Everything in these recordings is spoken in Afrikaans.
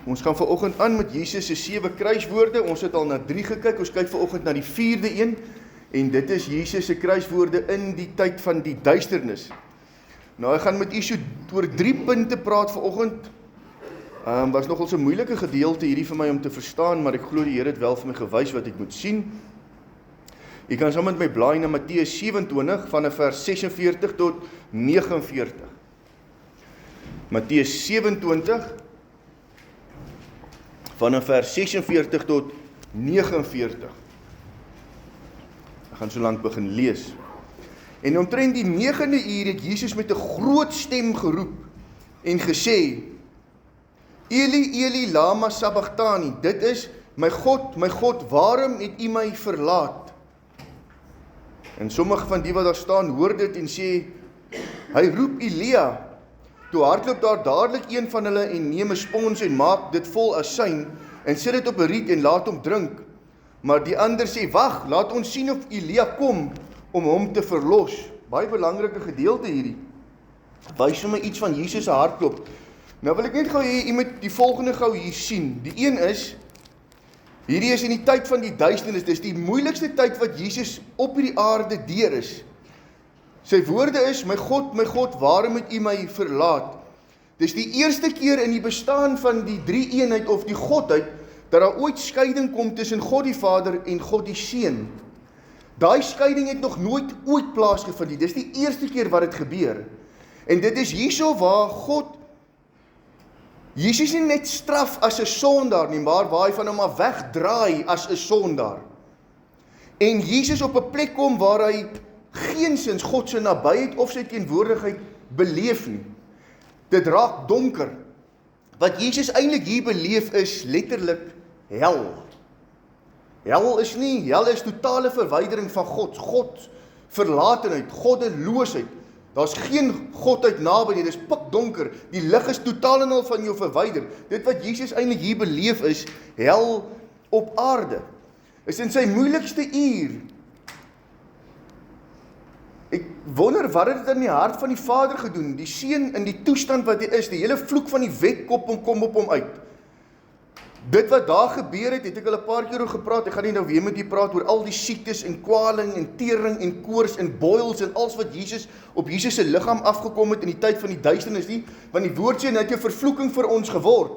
Ons gaan vanoggend aan met Jesus se 7 kruiswoorde. Ons het al na 3 gekyk. Ons kyk vanoggend na die 4de een en dit is Jesus se kruiswoorde in die tyd van die duisternis. Nou ek gaan met u so oor 3 punte praat vanoggend. Was nogal so 'n moeilike gedeelte hierdie vir my om te verstaan, maar ek glo die Here het wel vir my gewys wat ek moet sien. Jy kan saam met my blaai na Matteus 27 vanaf vers 46 tot 49. Matteus 27 vanaf vers 46 tot 49. Ek gaan so lank begin lees. En omtrent die 9de uur het Jesus met 'n groot stem geroep en gesê: Eli, Eli, lama sabachthani. Dit is, my God, waarom het u my verlaat? En sommige van die wat daar staan, hoor dit en sê, hy roep Elia. Toe hardloop daar dadelik een van hulle en neem 'n spons en maak dit vol asyn en sit dit op 'n riet en laat hom drink. Maar die ander sê, wag, laat ons sien of Elia kom om hom te verlos. Baie belangrike gedeelte hierdie. Wys vir my iets van Jesus se hartklop. Nou wil ek net gou hê, jy moet die volgende gou hier sien. Die een is, hierdie is in die tyd van die duisternis, dis die moeilikste tyd wat Jesus op hierdie aarde deur is. Sy woorde is, my God, waarom het u my verlaat? Dis die eerste keer in die bestaan van die drie-eenheid of die Godheid, dat daar ooit skeiding kom tussen God die Vader en God die Seun. Daai skeiding het nog nooit ooit plaasgevind nie. Dis die eerste keer wat dit gebeur. En dit is hierso waar God Jesus nie net straf as 'n sondaar nie, maar waar hy van hom af wegdraai as 'n sondaar. En Jesus op 'n plek kom waar hy geensins God se nabyheid of sy teenwoordigheid beleef nie. Dit raak donker. Wat Jesus eintlik hier beleef is letterlik hel. Hel is totale verwydering van God verlatenheid, goddeloosheid. Daar's geen Godheid naby nie, dis pikdonker. Die lig is totaal en al van jou verwyder. Dit wat Jesus eintlik hier beleef is hel op aarde. Is in sy moeilikste uur. Ek wonder wat het dit in die hart van die Vader gedoen, die Seun in die toestand wat hy is, die hele vloek van die wet kom op hom uit. Dit wat daar gebeur het ek al 'n paar keer oor gepraat, ek gaan nie nou weer met u praat oor al die siektes en kwaling en tering en koors en boils en alles wat op Jesus se liggaam afgekom het in die tyd van die duisternis nie, want die woord sê, hy het 'n vervloeking vir ons geword.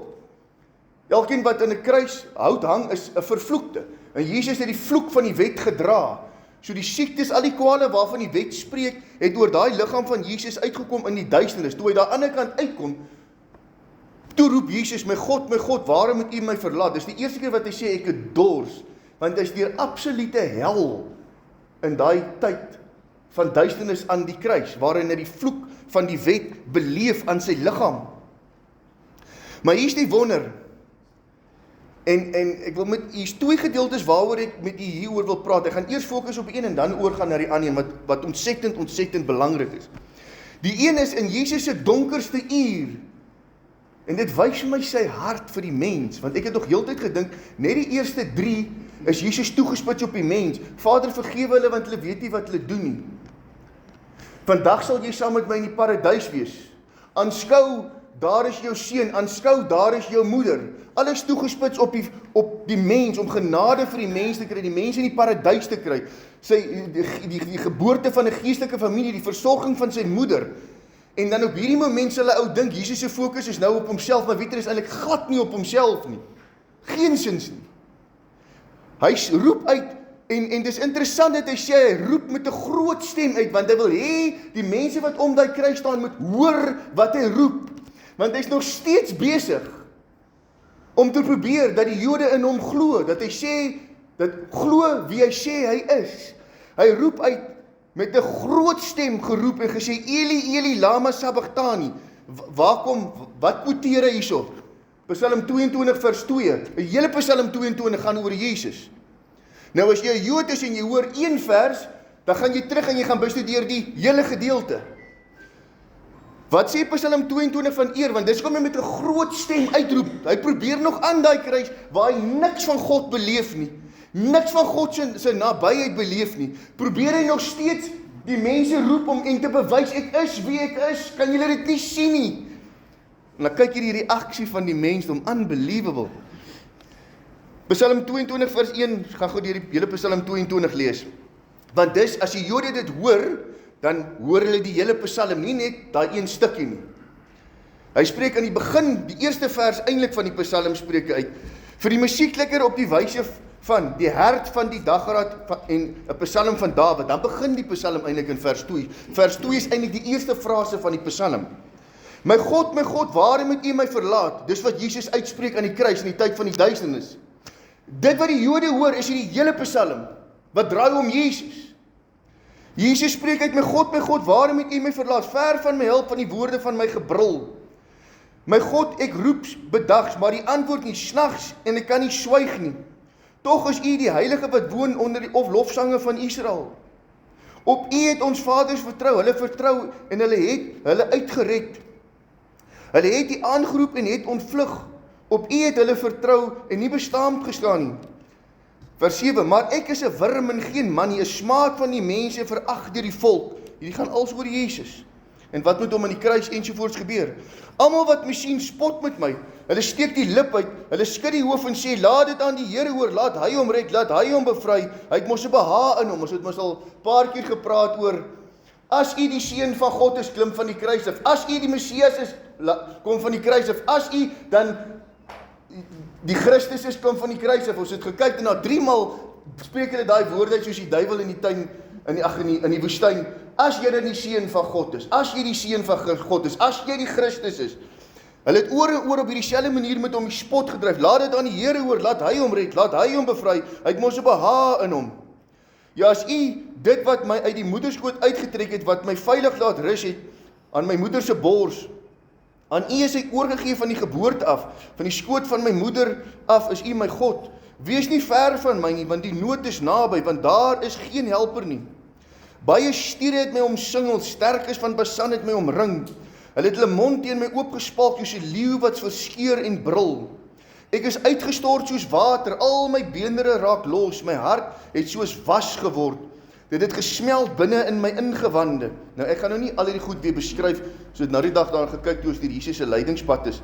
Elkeen wat in 'n kruishout hang is 'n vervloekte, en Jesus het die vloek van die wet gedra. So die siektes, al die kwale waarvan die wet spreek, het oor daai liggaam van Jesus uitgekom in die duisternis. Toe hy daar aan die ander kant uitkom, toe roep Jesus, my God, waarom het u my verlaat? Dis die eerste keer wat hy sê, ek het dors, want hy is deur absolute hel in daai tyd van duisternis aan die kruis, waarin hy die vloek van die wet beleef aan sy liggaam. Maar hier is die wonder, en ek wil hier's 2 gedeeltes waaroor ek met u hieroor wil praat. Ek gaan eers fokus op een en dan oorgaan na die ander een, wat ontsettend belangrik is. Die een is in Jesus se donkerste uur, en dit wys my sy hart vir die mens, want ek het nog heeltyd gedink, net die eerste 3 is Jesus toegespits op die mens. Vader, vergewe hulle, want hulle weet nie wat hulle doen nie. Vandag sal jy saam met my in die paradys wees. Aanskou, daar is jou seun, aanskou, daar is jou moeder. Alles toegespits op die mens, om genade vir die mens te kry, die mens in die paradys te kry. Die geboorte van 'n geestelike familie, die versorging van sy moeder. En dan op hierdie moment sal 'n ou dink, Jesus se fokus is nou op homself, maar weet jy, is eintlik glad nie op homself nie. Geensins nie. Hy roep uit, en dis interessant dat hy sê, hy roep met 'n groot stem uit, want hy wil hê, die mense wat om daai kruis staan, moet hoor wat hy roep. Want hy's nog steeds besig om te probeer dat die Jode in hom glo, dat hy sê, dat glo wie hy sê hy is. Hy roep uit, met 'n groot stem geroep en gesê, Eli, Eli, lama sabachthani. Wat quoteer hy hierso? Psalm 22 vers 2. Die hele Psalm 22 gaan oor Jesus. Nou as jy 'n Jood is en jy hoor 1 vers, dan gaan jy terug en jy gaan bestudeer die hele gedeelte. Wat sê Psalm 22 van eer? Want dis kom hy met 'n groot stem uitroep. Hy probeer nog aan daai kruis, waar hy niks van God beleef nie. Niks van God se nabyheid beleef nie. Probeer hy nog steeds die mense roep om en te bewys, ek is wie ek is. Kan julle dit nie sien nie? En dan kyk jy die reaksie van die mensdom, unbelievable. Psalm 22 vers 1, gaan gou deur die hele Psalm 22 lees. Want dis, as die Jode dit hoor, dan hoor hulle die hele Psalm, nie net daai een stukkie nie. Hy spreek aan die begin, die eerste vers eintlik van die Psalm spreek uit, vir die musieklikker op die wyse van die hert van die dageraad en 'n Psalm van Dawid. Dan begin die Psalm eintlik in vers 2. Vers 2 is eintlik die eerste frase van die Psalm. My God, waarom het U my verlaat? Dis wat Jesus uitspreek aan die kruis in die tyd van die duisternis. Dit wat die Jode hoor, is hierdie hele Psalm, wat draai om Jesus. Jesus spreek uit, my God, waarom het U my verlaat? Ver van my hulp, van die woorde van my gebrul. My God, ek roep bedags, maar die antwoord nie, snags, en ek kan nie swyg nie. Tog is U die heilige wat woon onder die lofsange van Israel. Op U het ons vaders hulle vertrou en hulle het hulle uitgered. Hulle het U aangeroep en het ontvlug. Op U het hulle vertrou en nie bestaand gestaan nie. Vers 7, maar ek is 'n wurm en geen man nie, 'n smaad van die mense, verag deur die volk. Hierdie gaan als oor Jesus. En wat moet hom aan die kruis ensovoorts gebeur? Almal wat my sien, spot met my. Hulle steek die lip uit, hulle skud die hoof en sê, laat dit aan die Here oor, laat hy hom red, laat hy hom bevry. Hy het mos 'n behaag in hom. Ons het mos al 'n paar keer gepraat oor, as U die seun van God is, klim van die kruis af. As U die Messias is, kom van die kruis af. As U dan die Christus is, kom van die kruis af. Ons het gekyk en na 3 maal spreek hulle daai woorde uit soos die duiwel in die tuin, in die woestyn. As jy die seun van God is, as jy die seun van God is, as jy die Christus is. Hulle het oor en oor op hierdie selfde manier met hom die spot gedryf. Laat dit aan die Here oor, laat hy hom red, laat hy hom bevry. Hy het mos 'n behaag in hom. Ja, as U dit wat my uit die moederskoot uitgetrek het, wat my veilig laat rus het, aan my moeder se bors, aan U is ek oorgegee van die geboorte af, van die skoot van my moeder af is U my God. Wees nie ver van my nie, want die nood is naby, want daar is geen helper nie. Baie stiere het my omsingel, sterkes van Basan het my omring. Hulle het hulle mond teen my oopgespalk, soos 'n leeu wat verskeur en brul. Ek is uitgestort soos water, al my beenderre raak los, my hart het soos was geword. Dit het gesmeld binne in my ingewande. Nou ek gaan nou nie al hierdie goed weer beskryf, so het nou die dag daarin gekyk toe ons deur Jesus se lydingspad is.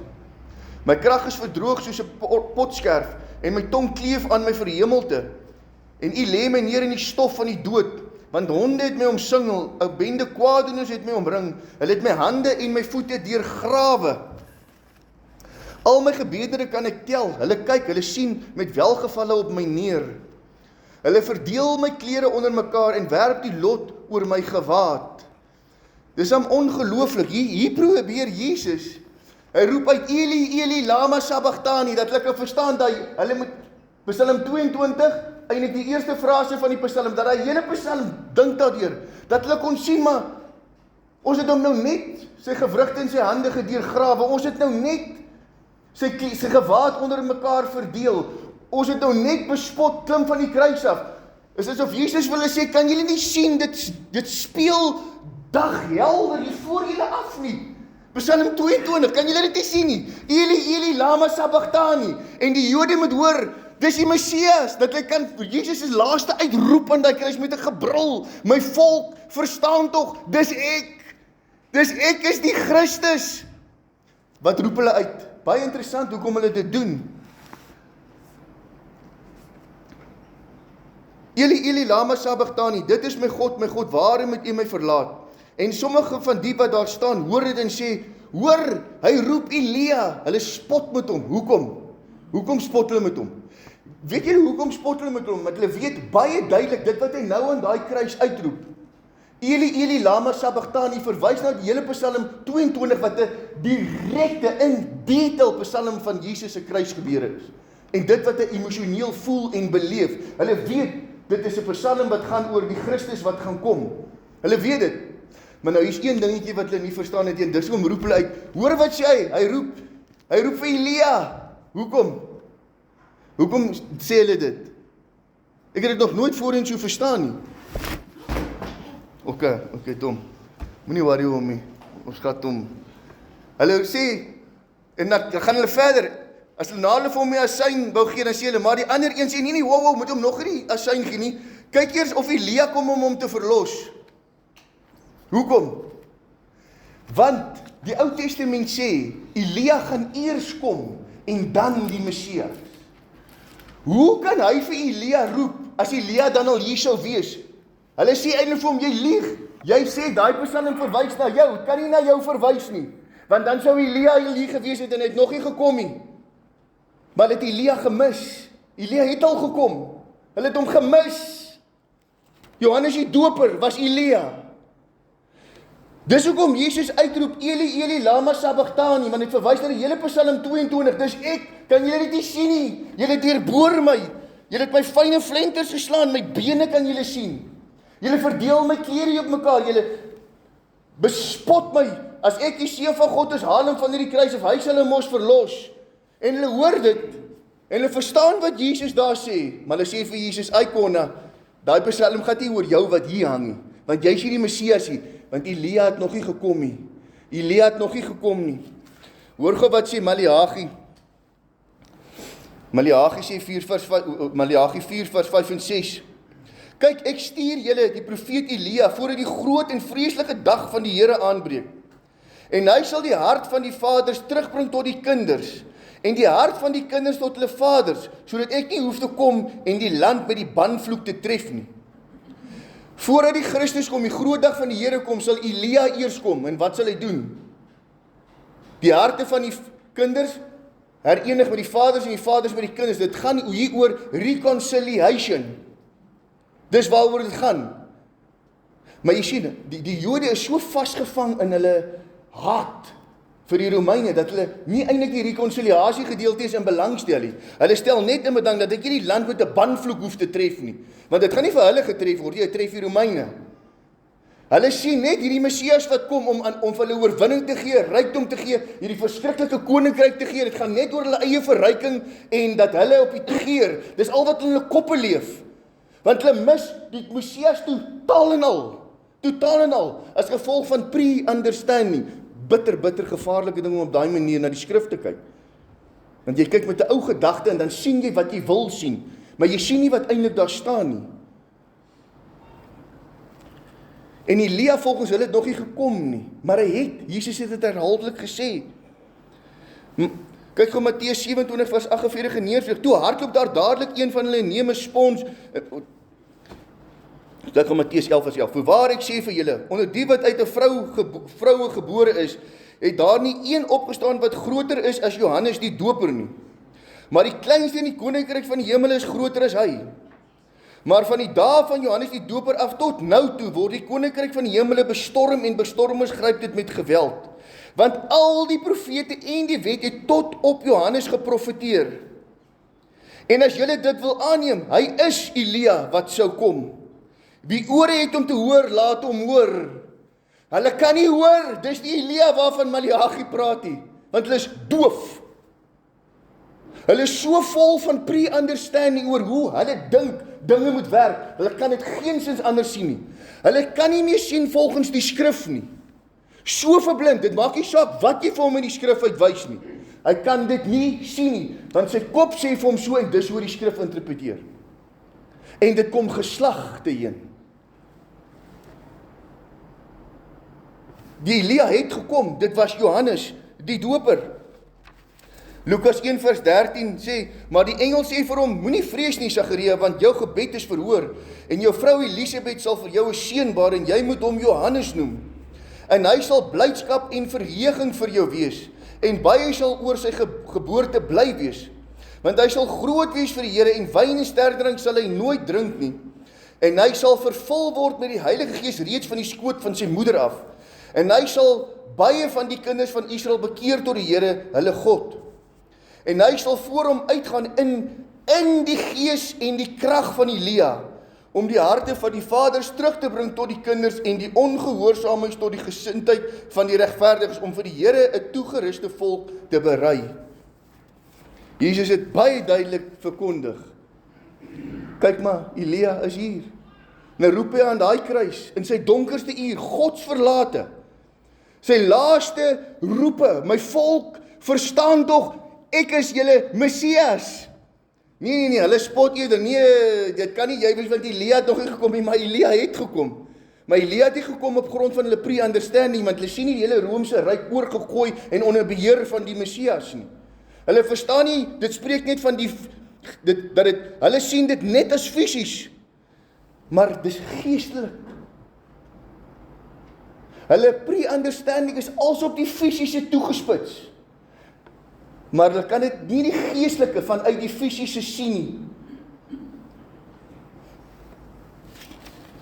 My krag is verdroog soos 'n potskerf, en my tong kleef aan my verhemelte. En U lê my neer in die stof van die dood, want honde het my omsingel, 'n bende kwaadoeners het my omring, hulle het my hande en my voete deurgrawe. Al my gebedere kan ek tel, hulle kyk, hulle sien met welgevalle op my neer. Hulle verdeel my klere onder mekaar en werp die lot oor my gewaad. Dis ongelooflik, hier probeer Jesus, hy roep uit, Eli, Eli, lama sabachthani, dat hulle kan verstaan, dat hulle moet, Psalm 22, eintlik die eerste frase van die Psalm, dat hy hele Psalm dink daardeur, dat hulle kon sien, maar, ons het hom nou net, sy gewrigte in sy hande gedeurgrawe, ons het nou net, sy gewaad onder mekaar verdeel, ons het nou net bespot, klim van die kruis af, is asof Jesus wil sê, kan julle nie sien, dit speel daghelder hier voor julle af nie, Psalm 22, kan julle dit nie sien nie, Eli, Eli, lama sabachthani, en die Jode moet hoor, dis die Messias, dat hy kan, Jesus is laaste uitroep aan die kruis met 'n gebrul, my volk, verstaan tog, dis ek is die Christus, wat roep hulle uit, baie interessant, hoekom hulle dit doen, Eli, Eli, lama sabachthani, dit is my God, waarom het U my verlaat? En sommige van die wat daar staan, hoor dit en sê, hoor, hy roep Elia, hulle spot met hom, hoekom spot hulle met hom? Weet julle hoekom spot hulle met hom? Want hulle weet baie duidelik, dit wat hy nou aan daai kruis uitroep, Eli, Eli, lama sabachthani, verwys na die hele Psalm 22, wat 'n direkte, in detail Psalm van Jesus se kruisgebeure is, en dit wat hy emosioneel voel en beleef, hulle weet, dit is 'n Psalm wat gaan oor die Christus wat gaan kom, hulle weet dit, maar nou hier's een dingetjie wat hulle nie verstaan het, en dis hoekom roep hulle uit, hoor wat sê hy roep vir Elia, hoekom sê hulle dit? Ek het dit nog nooit voorheen so verstaan nie. Okay, Tom, moenie worry om nie, ons gaat om. Hulle sê, en dan gaan hulle verder, as hulle na hulle vir hom die asyn wou gee, dan sê hulle, maar die ander een sê, nee, wow, moet hom nog nie asyn gee nie, kyk eers of Elia kom om hom te verlos. Hoekom? Want Die Ou Testament sê, Elia gaan eers kom en dan die Messias. Hoe kan hy vir Elia roep as Elia dan al hier sou wees? Hulle sê eintlik vir hom, jy lieg. Jy sê daai Psalm verwys na jou, het kan nie na jou verwys nie. Want dan sou Elia hier gewees het en hy het nog nie gekom nie. Maar hulle het Elia gemis. Elia het al gekom. Hulle het hom gemis. Johannes die Doper was Elia. Dis hoekom Jesus uitroep, Eli, Eli, lama sabachthani, want dit verwys na die hele Psalm 22, dis ek, kan julle dit nie sien nie, julle deurboor my, julle het my fynne flenters geslaan, my bene kan julle sien, julle verdeel my klere op mekaar, julle bespot my, as ek die seun van God is, haal hom van hierdie kruis, of hy sal hom mos verlos, en hulle hoor dit, en hulle verstaan wat Jesus daar sê, maar hulle sê vir Jesus, Aikona, daai Psalm gaan nie oor jou wat hier hang nie, want jy is hier die Messias hier, want Elia het nog nie gekom nie. Elia het nog nie gekom nie. Hoor gou wat sê Maleagi. Maleagi sê 4 vers 5 en 6. Kyk, ek stuur julle die profeet Elia voordat die groot en vreeslike dag van die Here aanbreek. En hy sal die hart van die vaders terugbring tot die kinders en die hart van die kinders tot hulle vaders, sodat ek nie hoef te kom en die land met die banvloek te tref nie. Voordat die Christus kom, die groot dag van die Here kom, sal Elia eers kom. En wat sal hy doen? Die harte van die kinders herenig met die vaders en die vaders met die kinders. Dit gaan hier oor reconciliation. Dis waaroor dit gaan. Maar jy sien, die Jode is so vasgevang in hulle haat vir die Romeine, dat hulle nie eintlik die reconciliasie gedeeltes in belang stel nie. Hulle stel net in belang dat ek nie die land met 'n banvloek hoef te tref nie. Want dit gaan nie vir hulle getref word, jy tref die Romeine. Hulle sien net hierdie Messias wat kom om vir hulle oorwinning te gee, rykdom te gee, hierdie verskriklike koninkryk te gee. Dit gaan net oor hulle eie verryking en dat hulle op die tegeer. Dis al wat in hulle koppe leef. Want hulle mis die Messias totaal en al, as gevolg van pre-understanding. Bitter gevaarlike ding om op daai manier na die skrif te kyk. Want jy kyk met 'n ou gedagte en dan sien jy wat jy wil sien, maar jy sien nie wat eintlik daar staan nie. En Elia volgens hulle het nog nie gekom nie, maar hy het, Jesus het dit herhaaldelik gesê. Kyk gou Matteus 27 vers 48 neervlieg, toe hardloop daar dadelik een van hulle en neem 'n spons. Dit kom Matteus 11 vers 11. Voorwaar ek sê vir julle, onder die wat uit 'n vroue gebore is, het daar nie een opgestaan wat groter is as Johannes die Doper nie. Maar die kleinste in die koninkryk van die hemel is groter as hy. Maar van die dae van Johannes die Doper af tot nou toe word die koninkryk van die hemele bestorm en bestormers gryp dit met geweld. Want al die profete en die wet het tot op Johannes geprofeteer. En as julle dit wil aanneem, hy is Elia wat sou kom. Wie ore het om te hoor, laat hom hoor. Hulle kan nie hoor, dis die Elia waarvan Maleagi praat nie, want hulle is doof. Hulle is so vol van pre-understanding oor hoe hulle dink dinge moet werk. Hulle kan dit geensins anders sien nie. Hulle kan nie meer sien volgens die skrif nie. So verblind, dit maak nie saak wat jy vir hom in die skrif uitwys nie. Hy kan dit nie sien nie, want sy kop sê vir hom so en dis hoe die skrif interpreteer. En dit kom geslagte heen. Die Elia het gekom, dit was Johannes die Doper. Lukas 1 vers 13 sê, maar die engel sê vir hom, moenie vrees nie Sagaria, want jou gebed is verhoor, en jou vrou Elisabeth sal vir jou 'n seun baar, en jy moet hom Johannes noem. En hy sal blydskap en verheuging vir jou wees, en baie sal oor sy geboorte bly wees. Want hy sal groot wees vir die Here, en wyn en sterkdrank sal hy nooit drink nie. En hy sal vervul word met die Heilige Gees reeds van die skoot van sy moeder af. En hy sal baie van die kinders van Israel bekeer tot die Here, hulle God. En hy sal voor hom uitgaan in die gees en die krag van Elia, om die harte van die vaders terug te bring tot die kinders en die ongehoorsaamheid tot die gesindheid van die regverdiges, om vir die Here 'n toegeruste volk te berei. Jesus het baie duidelik verkondig. Kyk maar, Elia is hier. Nou roep hy aan daai kruis, in sy donkerste uur, godsverlate. Sy laaste roepe, my volk, verstaan tog, ek is julle Messias. Nee, hulle spot eerder, nee, dit kan nie jy wees, want Elia het nog nie gekom nie, maar Elia het gekom. Maar Elia het nie gekom op grond van hulle pre-understanding, want hulle sien nie die hele Romeinse ryk oorgegooi en onder beheer van die Messias nie. Hulle verstaan nie, dit spreek net van hulle sien dit net as fisies, maar dis geestelik. Hulle pre-understanding is als op die fisiese toegespits. Maar hulle kan dit nie die geestelike vanuit die fisiese sien nie.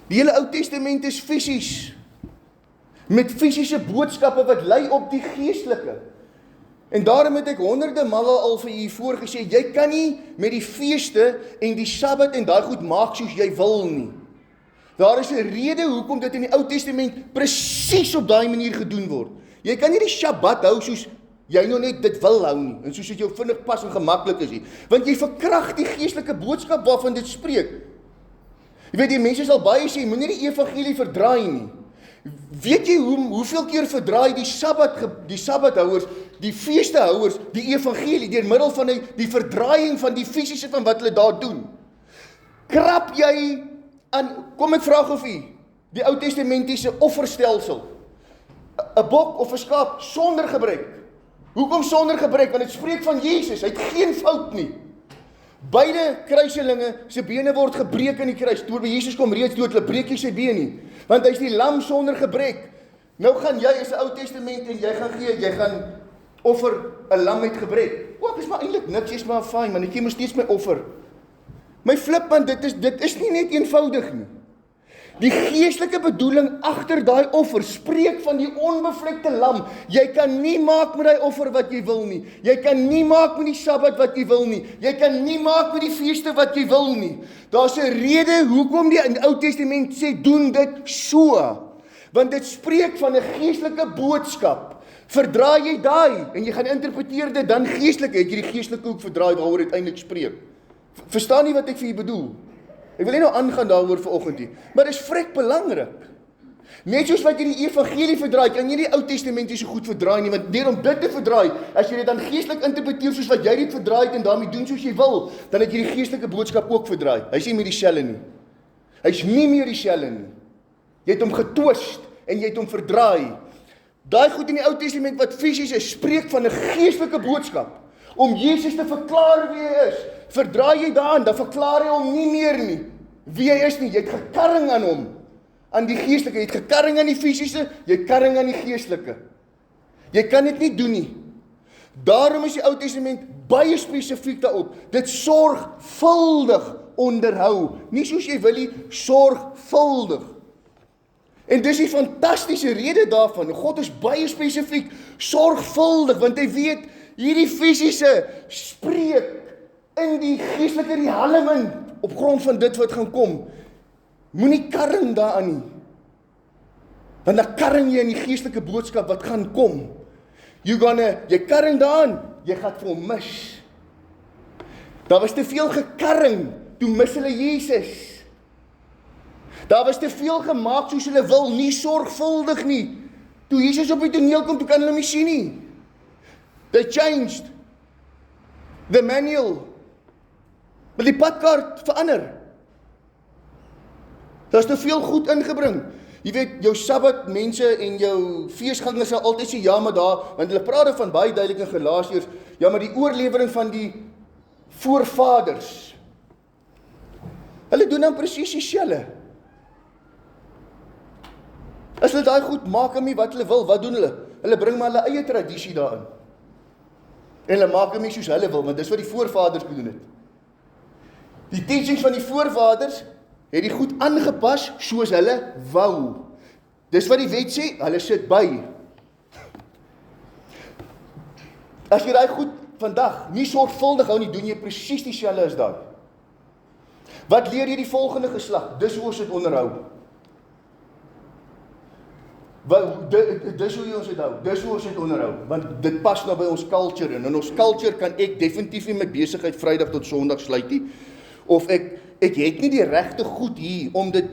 Die hele Ou Testament is fisies, met fisiese boodskappe wat lei op die geestelike. En daarom het ek honderde male al vir u voorgesê, jy kan nie met die feeste en die Sabbat en daai goed maak soos jy wil nie. Daar is 'n rede hoekom dit in die Ou Testament presies op daai manier gedoen word. Jy kan nie die Sabbat hou soos jy nou net dit wil hou nie, en soos dit jou vinnig pas en gemaklik is nie, want jy verkragt die geestelike boodskap waarvan dit spreek. Jy weet, die mense sal baie sê, moenie die evangelie verdraai nie. Weet jy hoeveel keer verdraai die Sabbathouers, die feestehouers, die evangelie, deur middel van die verdraaiing van die fisiese van wat hulle daar doen? Krap jy aan, kom ek vraag of u, die Ou Testamentiese offerstelsel, 'n bok of 'n skaap sonder gebrek. Hoekom sonder gebrek? Want dit spreek van Jesus, hy het geen fout nie. Beide kruiselinge se bene word gebreek in die kruis. Toe by Jesus kom reeds dood, hulle breek nie sy been nie, want hy's die lam sonder gebrek. Nou gaan jy as 'n Ou Testament en jy gaan offer 'n lam met gebrek. Ek is maar eintlik niks, jy's maar fyn, man, ek gee maar steeds my offer. My flip, man, dit is nie net eenvoudig nie. Die geestelike bedoeling agter daai offer spreek van die onbevlekte lam. Jy kan nie maak met daai offer wat jy wil nie. Jy kan nie maak met die Sabbat wat jy wil nie. Jy kan nie maak met die feeste wat jy wil nie. Daar's 'n rede hoekom die in die Ou Testament sê doen dit so. Want dit spreek van 'n geestelike boodskap. Verdraai jy daai en jy gaan interpreteer dit dan geestelik, het jy die geestelike hoek verdraai waaroor dit eintlik spreek. Verstaan nie wat ek vir julle bedoel? Ek wil nie nou aangaan daaroor vanoggend nie, maar dit is vrek belangrik. Net soos wat jy die evangelie verdraai, kan jy die Ou Testament nie so goed verdraai nie, want deur om dit te verdraai, as jy dit dan geestelik interpreteer soos wat jy dit verdraai het en daarmee doen soos jy wil, dan het jy die geestelike boodskap ook verdraai. Hy's nie meer dieselfde nie. Hy's nie meer dieselfde nie. Jy het hom getwist en jy het hom verdraai. Daai goed in die Ou Testament wat fisies is, spreek van 'n geestelike boodskap. Om Jesus te verklaar wie hy is. Verdraai jy daaraan, dan verklaar hy hom nie meer nie. Wie hy is nie, jy het gekarring aan hom. Aan die geestelike, jy het gekarring aan die fisiese, jy het karring aan die geestelike. Jy kan dit nie doen nie. Daarom is die Ou Testament baie spesifiek daarop. Dit sorgvuldig onderhou. Nie soos jy wil nie, sorgvuldig. En dis die fantastiese rede daarvan. God is baie spesifiek, sorgvuldig, want hy weet, hierdie fisiese spreek in die geestelike realm in, op grond van dit wat gaan kom. Moenie karring daaraan nie. Want dan karring jy in die geestelike boodskap wat gaan kom. Jy karring daaraan, jy gaan vir hom mis. Daar was te veel gekarring, toe mis hulle Jesus. Daar was te veel gemaak soos hulle wil, nie sorgvuldig nie. Toe Jesus op die toneel kom, toe kan hulle hom nie sien nie. They changed the manual. Maar die padkaart verander. Daar is te veel goed ingebring. Jy weet, jou Sabbat mense en jou feesgangers sal altyd sê, ja, maar daar, want hulle praat van baie duidelik in Galasiërs, ja, maar die oorlewering van die voorvaders. Hulle doen dan presies dieselfde. As hulle daai goed maak hom nie wat hulle wil, wat doen hulle? Hulle bring maar hulle eie tradisie daarin. En hulle maak hom nie soos hulle wil, want dis wat die voorvaders gedoen het. Die teachings van die voorvaders het die goed aangepas soos hulle wou. Dis wat die wet sê, hulle sit by. As jy daai goed vandag nie sorgvuldig hou nie, doen jy presies dieselfde as daai. Wat leer jy die volgende geslag? Dis hoe ons dit onderhou. Dis hoe jy ons dit hou, dis hoe ons dit onderhou, want dit pas nou by ons culture in ons culture kan ek definitief nie my besigheid Vrydag tot Sondag sluit nie, of ek het nie die regte goed hier, om dit,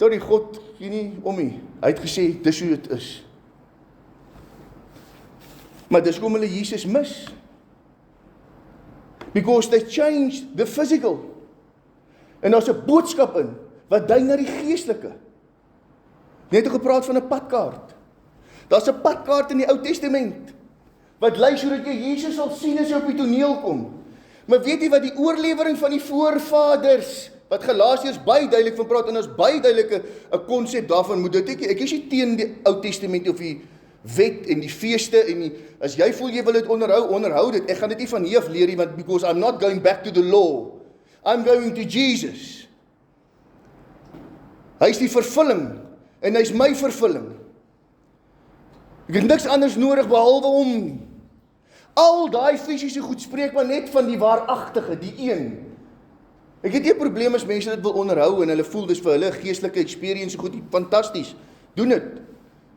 tot die God, gee nie om nie, hy het gesê, dis hoe dit is, maar dis kom hulle Jesus mis, because they changed the physical, en daar's 'n boodskap in, wat dui na die geestelike, Net gepraat van 'n padkaart. Daar's 'n padkaart in die Ou Testament, wat lei sodat jy Jesus sal sien as hy op die toneel kom. Maar weet jy wat die oorlewering van die voorvaders, wat Galasiërs baie duidelik van praat, en ons baie duidelike 'n konsep daarvan moet dit ek is nie teen die Ou Testament of die wet en die feeste en die, as jy voel jy wil dit onderhou dit. Ek gaan dit nie van hier af leer nie, want because I'm not going back to the law. I'm going to Jesus. Hy is die vervulling en hy is my vervulling. Ek het niks anders nodig behalwe hom. Al daai fisiese goed spreek maar net van die waaragtige, die een. Ek het nie 'n probleem as mense dit wil onderhou en hulle voel dis vir hulle geestelike experience goed, fantasties. Doen dit.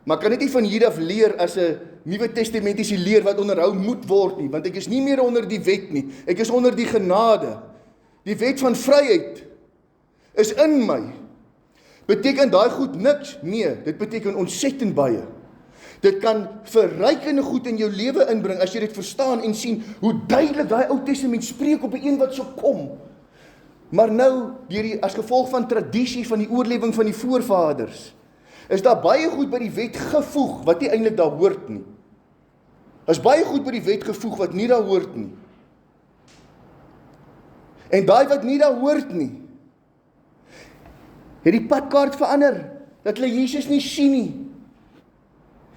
Maar kan dit nie van hier af leer as 'n Nuwe Testamentiese leer wat onderhou moet word nie, want ek is nie meer onder die wet nie. Ek is onder die genade. Die wet van vryheid is in my. Beteken daai goed niks? Nee, dit beteken ontsettend baie. Dit kan verrykende goed in jou lewe inbring as jy dit verstaan en sien hoe duidelik daai Ou Testament spreek op 'n een wat sou kom. Maar nou, as gevolg van tradisie van die oorlewing van die voorvaders, is daar baie goed by die wet gevoeg wat nie eintlik daar hoort nie. Is baie goed by die wet gevoeg wat nie daar hoort nie. En daai wat nie daar hoort nie, het die padkaart verander, dat hulle Jesus nie sien nie.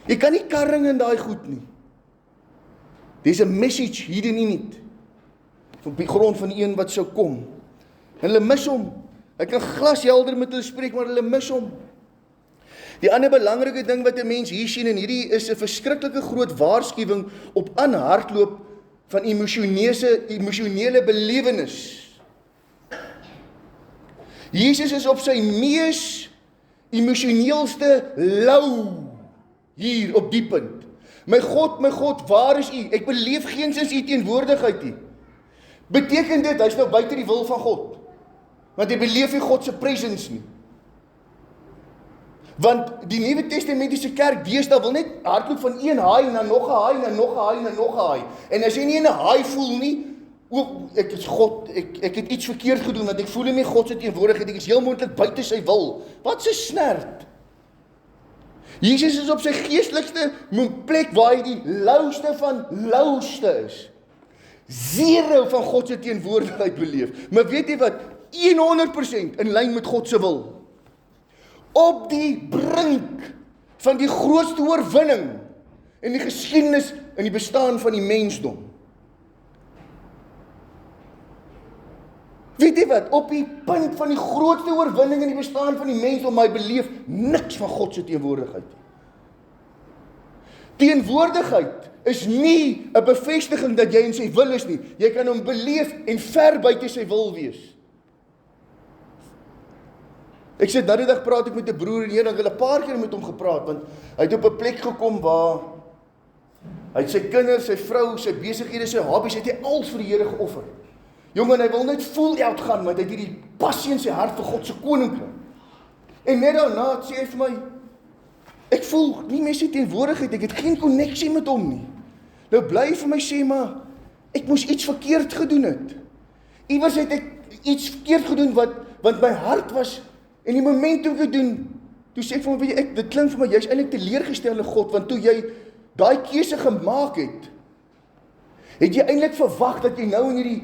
Jy kan nie karring in daai goed nie. There's a message hidden in it, op die grond van die een wat sou kom. En hulle mis hom. Hy kan glashelder met hulle spreek, maar hulle mis hom. Die ander belangrike ding wat 'n mens hier sien, en hierdie is 'n verskriklike groot waarskuwing op aanhardloop van emosionele belewenis. Jesus is op sy mees emosioneelste lou hier op die punt. My God, waar is U? Ek beleef geensins U teenwoordigheid nie. Beteken dit, hy's nou buite die wil van God? Want hy beleef nie God se presence nie. Want die Nuwe Testamentiese kerk deesdae wil net hardloop van een haai na nog 'n haai, na nog 'n haai, na nog 'n haai. En as jy nie in 'n haai voel nie, ek is God, ek het iets verkeerd gedoen, want ek voel nie God se teenwoordigheid, ek is heel moontlik buite sy wil. Wat 'n snert. Jesus is op sy geestelikste plek waar hy die louste van louste is. Zero van God se teenwoordigheid beleef. Maar weet jy wat? 100% in lyn met God se wil. Op die brink van die grootste oorwinning in die geskiedenis in die bestaan van die mensdom. Weet jy wat? Op die punt van die grootste oorwinning in die bestaan van die mensdom, maar hy beleef niks van God se teenwoordigheid. Teenwoordigheid is nie 'n bevestiging dat jy in sy wil is nie. Jy kan hom beleef en ver buite sy wil wees. Ek sê nou die dag praat ek met 'n broer en hier, ek het 'n paar keer met hom gepraat, want hy het op 'n plek gekom waar hy het sy kinders, sy vrou, sy besighede, sy hobbies, het hy alles vir die Here geoffer. Jong, en hy wil net full out gaan, want hy het hierdie passie in sy hart vir God se koninkryk. En net daarna sê hy vir my, ek voel nie meer sy teenwoordigheid, ek het geen koneksie met hom nie. Nou bly vir my sê, maar ek moes iets verkeerd gedoen het. Iewers het ek iets verkeerd gedoen want my hart was, en die moment toe ek dit doen, toe sê ek vir my, weet jy, dit klink vir my, jy is eintlik teleurgestelde God, want toe jy daai keuse gemaak het jy eintlik verwag dat jy nou in hierdie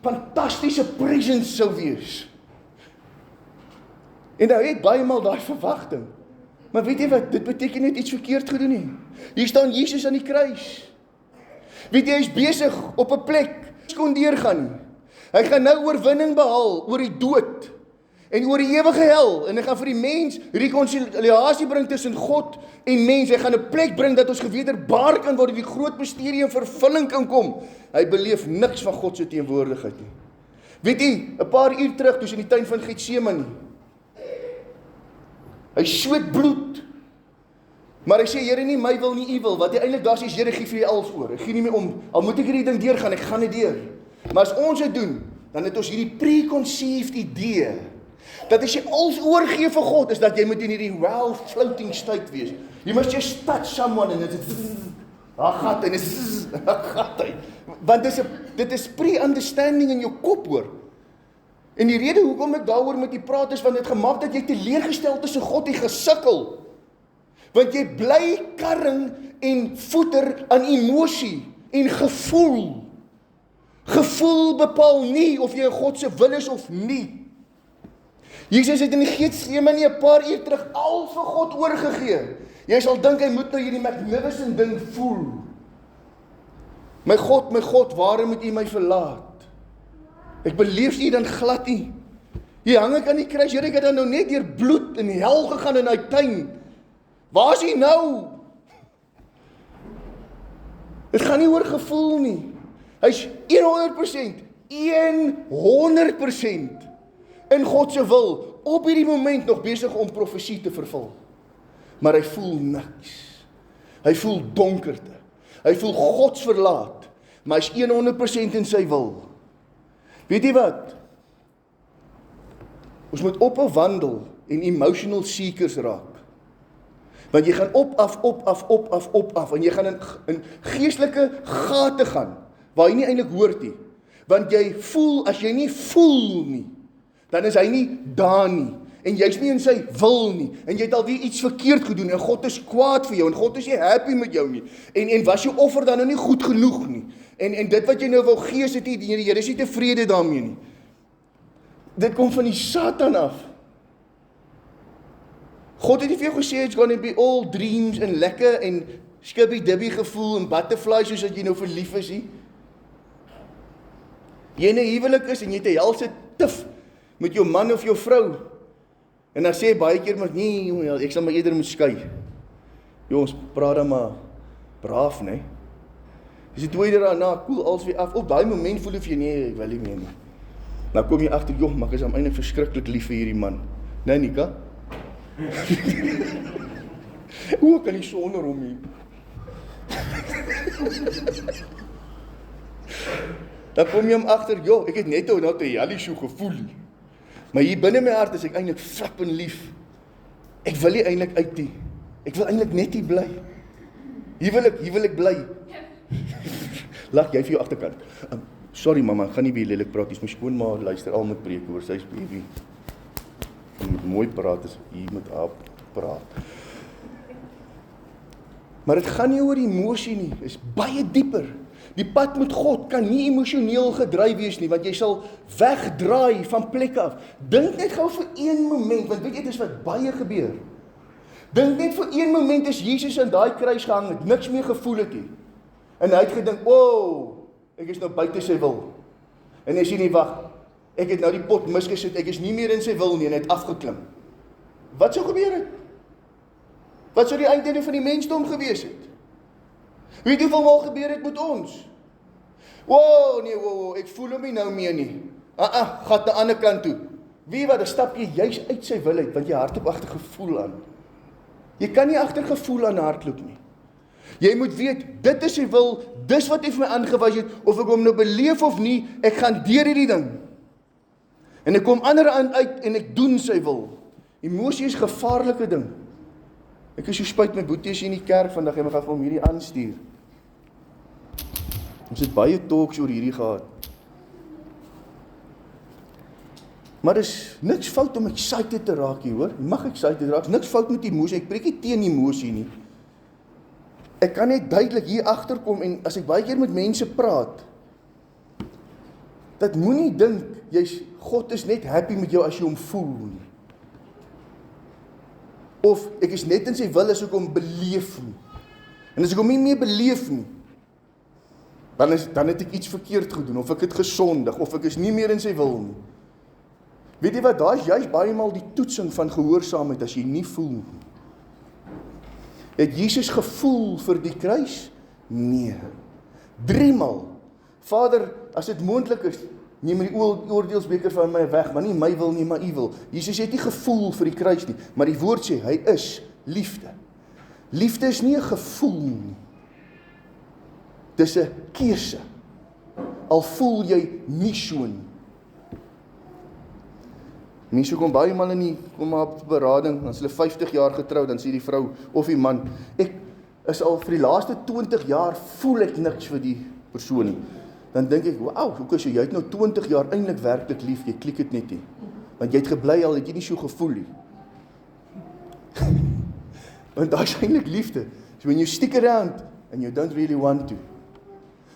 fantastiese presence sou wees. En nou het baie maal daai verwagting. Maar weet jy wat, dit beteken net iets verkeerd gedoen nie. Hier staan Jesus aan die kruis. Weet jy, hy is besig op 'n plek, kon deurgaan nie. Hy gaan nou oorwinning behaal oor die dood en oor die ewige hel, en hy gaan vir die mens rekonsiliasie bring tussen God en mens. Hy gaan 'n plek bring dat ons gewederbaar kan word, die groot misterie in vervulling kan kom. Hy beleef niks van God se teenwoordigheid nie. Weet jy, 'n paar uur terug, toe in die tuin van Getsemane, hy sweet bloed, maar hy sê, Here, nie my wil nie U wil, wat hy eintlik daar sê, Here, gee vir jy alles oor, ek gee nie meer om, al moet ek hierdie ding deurgaan, ek gaan dit deur. Maar as ons dit doen, dan het ons hierdie preconceived idee, dat as jy alles oorgee vir God, is dat jy moet in hierdie well-floating state wees. You must just touch someone, en daar gaat hy, daar gaat hy. Want dit is pre-understanding in jou kop, hoor. En die rede hoekom ek daaroor met u praat is, want dit gemaak dat jy teleurgesteld is in God, jy gesukkel. Want jy bly karring en voeter aan emosie en gevoel. Gevoel bepaal nie of jy in God se wil is of nie. Jesus het in die Getsemane 'n paar uur terug al vir God oorgegee. Jy sal dink hy moet nou hierdie magnificent ding voel. My God, waarom moet U my verlaat? Ek beleef U dan glad nie. Hier hang ek aan die kruis, Here, ek het dan nou net deur bloed in hel gegaan in daai tuin. Waar is U nou? Dit gaan nie oor gevoel nie. Hy's 100% in God se wil, op hierdie moment nog besig om profesie te vervul. Maar hy voel niks. Hy voel donkerte. Hy voel godsverlaat, maar hy's 100% in sy wil. Weet jy wat? Ons moet ophou wandel en emotional seekers raak. Want jy gaan op af, en jy gaan in geestelike gate gaan, waar jy nie eintlik hoort nie. Want jy voel, as jy nie voel nie, dan is hy nie daar nie, en jy's nie in sy wil nie, en jy het alweer iets verkeerd gedoen, en God is kwaad vir jou, en God is nie happy met jou nie, en was jou offer dan nou nie goed genoeg nie, en dit wat jy nou wou gee, sit nie, die Here is nie tevrede daarmee nie. Dit kom van die Satan af. God het nie vir jou gesê, it's gonna be all dreams, en lekker, en skibby-dibby gevoel, en butterflies, soos dat jy nou verlief is nie. Jy in 'n huwelik is, en jy het 'n helse tif, met jou man of jou vrou, en dan sê baie keer, maar nee, ek sal maar eerder moet skei. Ons praat dan maar braaf, nee. Dis die tweede daarna, koel alles weer af, op daai moment voel of jy, nee, ek wil nie meer nie. Nou kom jy agter, maar ek is eintlik verskriklik lief vir hierdie man. Nee, Nika? Hoe kan jy sonder hom nie? Dan kom jy agter, ek het net nou 'n reality show gevoel. Maar hier binne my hart is ek eintlik flippend lief. Ek wil nie eintlik uit nie. Ek wil eintlik net hier bly. Hier wil ek bly. Lag jy vir jou agterkant. Sorry mamma, ek gaan nie weer lelik praat, dis my skoonma luister al met preek oor, sy's baby. Jy moet mooi praat, as jy met haar praat. Maar dit gaan nie oor emosie nie, is baie dieper. Die pad met God kan nie emosioneel gedryf wees nie, want jy sal wegdraai van plekke af. Dink net gou vir een moment, want weet jy, dit is wat baie gebeur. Dink net vir een moment is Jesus aan daai kruis gehang, het niks meer gevoel het nie. En hy het gedink, ek is nou buite sy wil. En hy sê nie, wag, ek het nou die pot misgesit, ek is nie meer in sy wil nie, en hy het afgeklim. Wat sou gebeur het? Wat sou die einde van die mensdom gewees het? Weet jy hoeveel gebeur het met ons? Ek voel hom nie nou meer nie. Gaat na ander kant toe. Wie wat, dan stap jy juist uit sy wil uit, want jy hardloop agter gevoel aan. Jy kan nie agter gevoel aan hardloop nie. Jy moet weet, dit is sy wil, dis wat hy vir my aangewys het, of ek hom nou beleef of nie, ek gaan deur hierdie ding. En ek kom ander aan uit, en ek doen sy wil. Emosie is 'n gevaarlike ding. Ek is so spyt, my boetie is hier in die kerk vandag, en ek gaan vir hom hierdie aanstuur. Ons het baie talks oor hierdie gehad. Maar dis niks fout om excited te raak hier, hoor. Jy mag excited raak, niks fout met emosie, ek preek nie teen emosie nie. Ek kan net duidelik hier agterkom, en as ek baie keer met mense praat, dat moenie dink, God is net happy met jou as jy hom voel nie. Of ek is net in sy wil as ek hom beleef nie. En as ek hom nie meer beleef nie, dan het ek iets verkeerd gedoen, of ek het gesondig, of ek is nie meer in sy wil nie. Weet jy wat, daar is juist baie maal die toetsing van gehoorsaamheid as jy nie voel nie. Het Jesus gevoel vir die kruis? Nee. 3 maal. Vader, as dit moontlik is, neem die oordeelsbeker van my weg, maar nie my wil nie, maar U wil. Jesus het nie gevoel vir die kruis nie, maar die woord sê, hy is liefde. Liefde is nie 'n gevoel nie. Dis 'n keuse. Al voel jy nie so nie. Mense kom baie mal kom maar op berading, dan is hulle 50 jaar getroud, dan sê die vrou of die man, ek is al vir die laaste 20 jaar voel ek niks vir die persoon nie. Dan dink ek, hoe jy het nou 20 jaar eintlik werklik lief, jy klik dit net nie. Want jy het gebly al, het jy nie so gevoel nie. Want daar is eintlik liefde. So when you stick around and you don't really want to.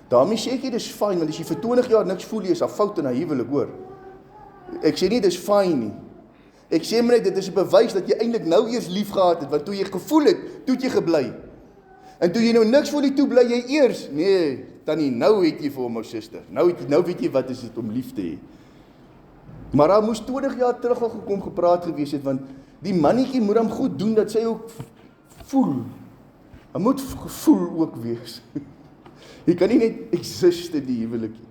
Daarmee sê ek nie dis fyn, want as jy vir 20 jaar niks voel nie, is daar fout in 'n huwelik, hoor. Ek sê nie dis fyn nie. Ek sê maar net dit is 'n bewys dat jy eintlik nou eers lief gehad het, want toe jy gevoel het, toe het jy gebly. En toe jy nou niks voel nie, toe bly jy eers. Nee, tannie, nou weet jy vir hom, ou suster. Nou weet jy wat is dit om lief te hê. Maar daar moes 20 jaar terug al gekom gepraat gewees het, want die mannetjie moet hom goed doen, dat sy ook voel. Hy moet gevoel ook wees. Jy kan nie net exist in die huwelikie.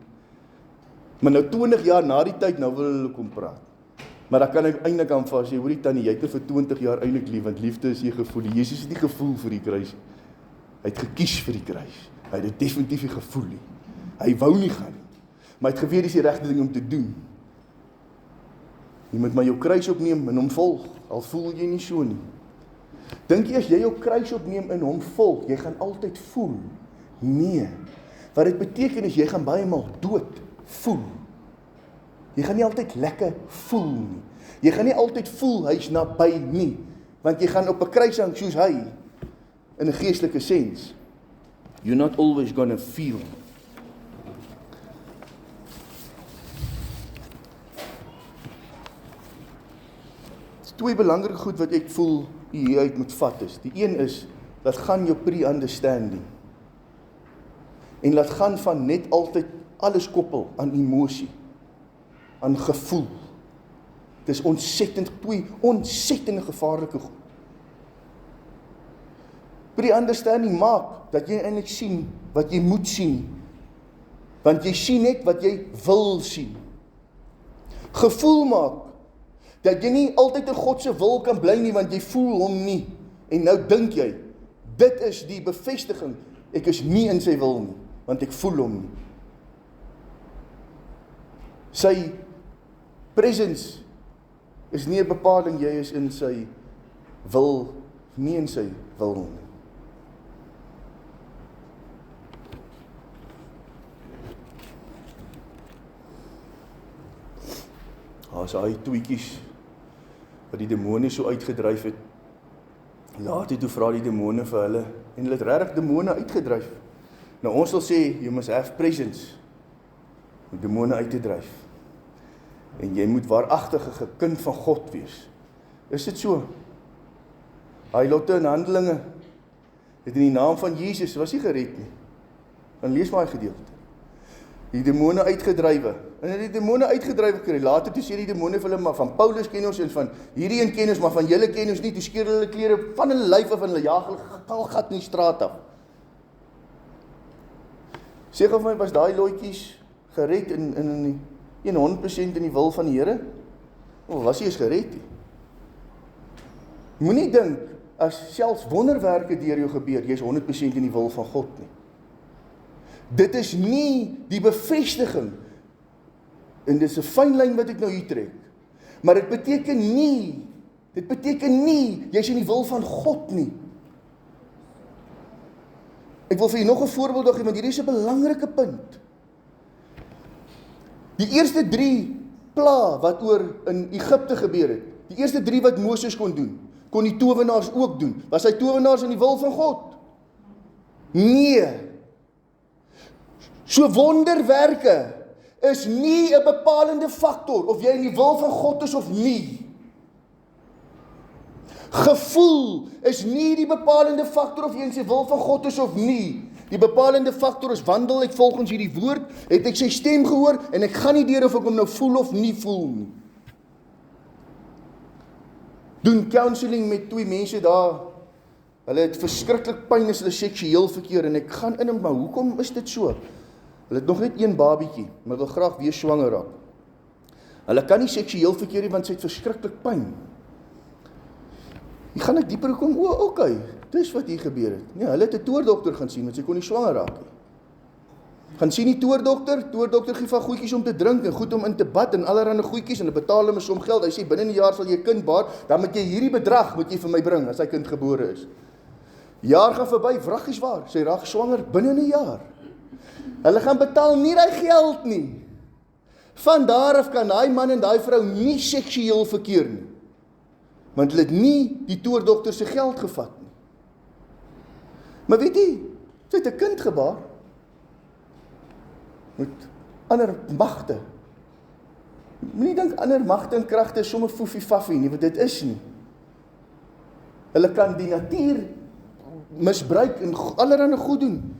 Maar nou 20 jaar na die tyd, nou wil hulle kom praat. Maar dan kan ek eintlik aan vas sê, hoor die tannie, jy het vir 20 jaar eintlik lief, want liefde is nie gevoel. Jesus het nie gevoel vir die kruis. Hy het gekies vir die kruis. Hy het dit definitief nie gevoel nie. Hy wou nie gaan nie. Maar hy het geweet dis die regte ding om te doen. Jy moet maar jou kruis opneem en hom volg, al voel jy nie so nie. Dink jy as jy jou kruis opneem en hom volg, jy gaan altyd voel? Nee. Wat dit beteken is, jy gaan baie maal dood voel. Jy gaan nie altyd lekker voel nie. Jy gaan nie altyd voel, hy's naby nie. Want jy gaan op 'n kruis hang soos hy, in 'n geestelike sens. You're not always gonna feel. Twee belangrike goed wat ek voel hieruit moet vat is. Die een is, laat gaan jou pre-understanding. En laat gaan van net altyd alles koppel aan emosie, aan gevoel. Dit is twee ontsettende gevaarlike goed. Pre-understanding maak dat jy eintlik sien wat jy moet sien. Want jy sien net wat jy wil sien. Gevoel maak dat jy nie altyd in God se wil kan bly nie, want jy voel hom nie. En nou dink jy, dit is die bevestiging, ek is nie in sy wil nie, want ek voel hom nie. Sy presence is nie 'n bepaling, jy is in sy wil, nie in sy wil nie. As hy tweetjies wat die demone so uitgedryf het, later toe vra die demone vir hulle, en hulle het regtig demone uitgedryf. Nou ons sal sê, you must have presence, om demone uit te dryf. En jy moet waaragtige kind van God wees. Is dit so? Hy Lotte in Handelinge, het in die naam van Jesus, was nie gered nie. Dan lees maar hy gedeelte. Die demone uitgedrywe. En die demone uitgedrywe kry. Later toe sê die demone vir hulle, maar van Paulus ken ons en van hierdie een ken ons, maar van julle ken ons nie. Toe skeer hulle klere van hulle lyf af en hulle jaag hulle galgat in die straat af. Sê gou vir my, was daai loetjies gered in 100% in die wil van die Here? Of was hy eens gered nie? Moenie dink, as selfs wonderwerke deur jou gebeur, jy is 100% in die wil van God nie. Dit is nie die bevestiging, en dit is 'n fyn lyn wat ek nou hier trek, maar dit beteken nie, jy is in die wil van God nie. Ek wil vir jy nog 'n voorbeeld gee, want hierdie is 'n belangrike punt. Die eerste 3 pla wat oor in Egipte gebeur het, die eerste 3 wat Moses kon doen, kon die towenaars ook doen. Was hy towenaars in die wil van God? Nee. So wonderwerke is nie 'n bepalende faktor of jy in die wil van God is of nie. Gevoel is nie die bepalende faktor of jy in sy wil van God is of nie. Die bepalende faktor is, wandel ek volgens hierdie woord, het ek sy stem gehoor en ek gaan nie deur of ek hom nou voel of nie voel nie. Doen counseling met 2 mense daar. Hulle het verskriklik pyn as hulle seksueel verkeer en ek gaan in en maar hoekom is dit so? Hulle het nog net 1 babietjie, maar wil graag weer swanger raak. Hulle kan nie seksueel verkeer nie want sy het verskriklik pyn. Hier gaan ek dieper kom, okay, dis wat hier gebeur het. Nee, hulle het 'n toordokter gaan sien, want sy kon nie swanger raak nie. Gaan sien die toordokter gee van goedjies om te drink, en goed om in te bad, en allerhande goedjies, en hulle betaal hom 'n som geld. Hy sê, binne 'n jaar sal jy 'n kind baar, dan moet jy hierdie bedrag, moet jy vir my bring, as hy kind gebore is. Jaar gaan verby, vraggies waar, sy raak swanger binne 'n jaar. Hulle gaan betaal nie daai geld nie. Van daar af kan daai man en daai vrou nie seksueel verkeer nie. Want hulle het nie die toordokter se geld gevat nie. Maar weet jy, sy het 'n kind gebaar met ander magte. Moenie dink ander magte en kragte is sommer foefie-faffie nie, want dit is nie. Hulle kan die natuur misbruik en allerhande goed doen.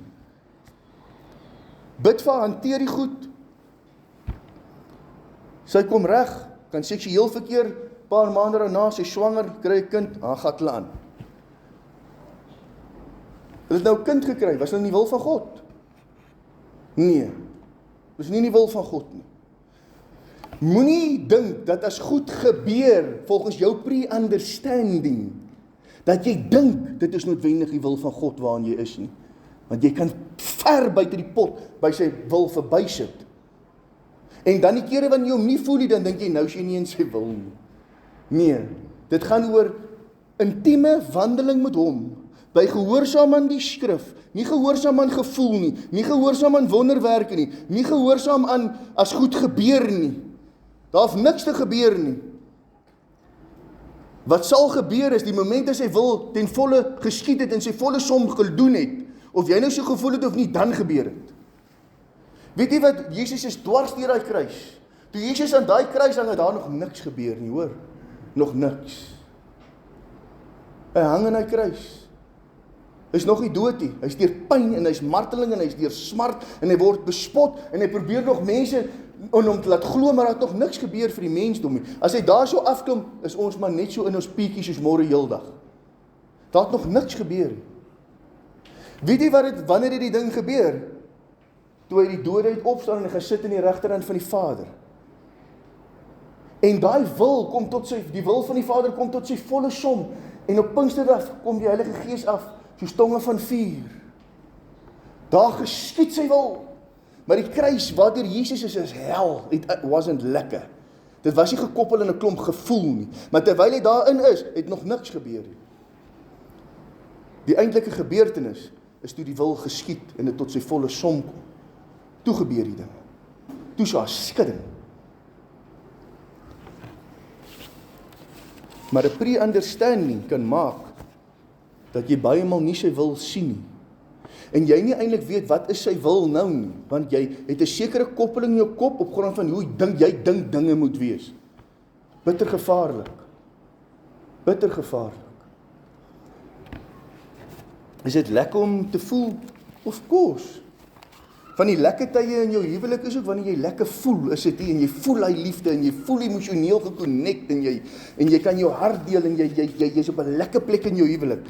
Bid vir haar, hanteer die goed. Sy kom reg, kan seksueel verkeer, paar maande daarna, sy swanger, kry 'n kind, haar gat hulle aan. Hulle het nou 'n kind gekry, was nou nie die wil van God? Nee, was nie die wil van God nie. Moenie dink dat as goed gebeur, volgens jou pre-understanding, dat jy dink, dit is noodwendig die wil van God waarin jy is nie. Want jy kan ver buite die pot, by sy wil verby sit. En dan die kere wanneer jy hom nie voel nie, dan dink jy, nou is jy nie in sy wil nie. Nee, dit gaan oor intieme wandeling met hom, by gehoorsaam aan die skrif, nie gehoorsaam aan gevoel nie, nie gehoorsaam aan wonderwerke nie, nie gehoorsaam aan as goed gebeur nie. Daar hoef niks te gebeur nie. Wat sal gebeur is, die moment as sy wil ten volle geskied het en sy volle som gedoen het, of jy nou so gevoel het of nie, dan gebeur het. Weet jy wat, Jesus is dwars deur daai kruis. Toe Jesus aan daai kruis hang, het daar nog niks gebeur nie, hoor. Nog niks. Hy hang in daai kruis. Hy's nog nie dood nie. Hy's deur pyn en hy's marteling en hy's deur smart en hy word bespot en hy probeer nog mense om hom te laat glo, maar daar het nog niks gebeur vir die mensdom nie. As hy daar so afkom, is ons maar net so in ons pietjies soos môre heeldag. Daar het nog niks gebeur nie. Weet jy wanneer het die ding gebeur? Toe hy die dode uit opstaan en hy gaan sit in die regterhand van die Vader. En daai wil kom tot die wil van die Vader kom tot sy volle som. En op Pinksterdag kom die Heilige Gees af, soos tonge van vuur. Daar geskied sy wil. Maar die kruis waardeur Jesus is hel. It wasn't lekker. Dit was nie gekoppel in 'n klomp gevoel nie. Maar terwyl hy daarin is, het nog niks gebeur nie. Die eintlike gebeurtenis is toe die wil geskied en dit tot sy volle som kom. Toe gebeur die ding. Toe so 'n skudding. Maar 'n pre-understanding kan maak dat jy baie maal nie sy wil sien nie. En jy nie eintlik weet wat is sy wil nou nie, want jy het 'n sekere koppeling in jou kop op grond van hoe jy dink dinge moet wees. Bitter gevaarlik. Bitter gevaarlik. Is dit lekker om te voel? Of course. Van die lekker tye in jou huwelik is ook wanneer jy lekker voel, is dit nie, en jy voel hy liefde, en jy voel emosioneel geconnect, en jy kan jou hart deel, en jy's op 'n lekker plek in jou huwelik.